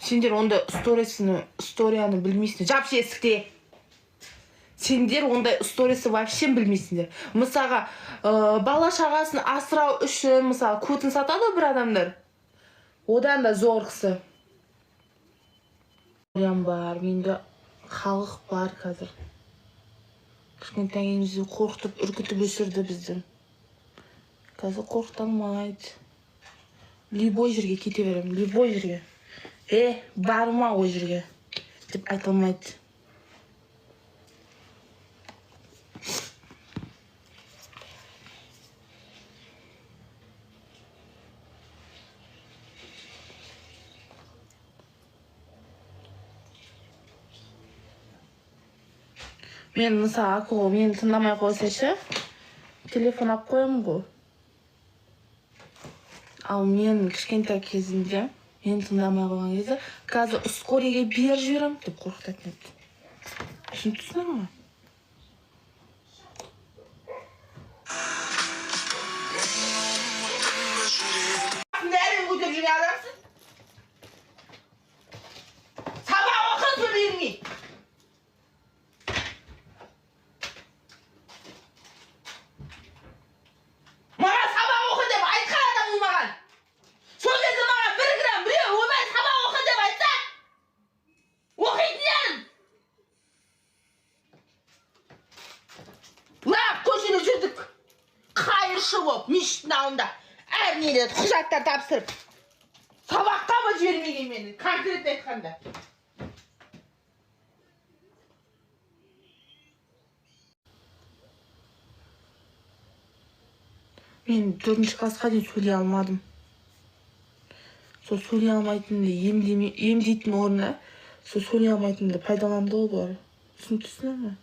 Сендер ондай историяны білмейсіңдер. Жап есікте. Сендер ондай историясы вообще білмейсіңдер. Мысалға, бала шағасын асырау үшін, мысалы, көтін сатады бір адамдар. Одан да зорғысы. Одан бар, менде халық бар қазір. Кішкентайымызды қорқытып, үркітіп өсірді біздің. Қазір қорқыталмайды. Любой жерге кете берем, любой жерге. Барма ой жерге деп айтылмайды. Мен мысалы ақылы мені тыңдамай қойсайшы, телефон алып қоямын ғой. Ал мен кішкентай кезімде, мені тыңдамай қойған кезде, қазір ускорейге беріп жіберем деп қорқытатын еді. Түсінесіңдер ме? Нәрін көтеріп жүре аласың? Сабақ оқып бермей. Маған сабақ оқы деп айтқан адам болмаған. Сол кезде маған 1 грамм біреу өмір сабақ оқы деп айтса, оқитын едім. Көшеде жүрдік. Қайыршы болып, мешіттің алдында әр неде құжаттар тапсырып. Сабаққа ба жібермеген мені, конкрет айтқанда. Мен 4-ші классқа дейін сөйлей алмадым. Сол сөйлей алмайтынды емдейтін орнына, сол сөйлей алмайтынды пайдаланды олар. Түсінесіңдер ме?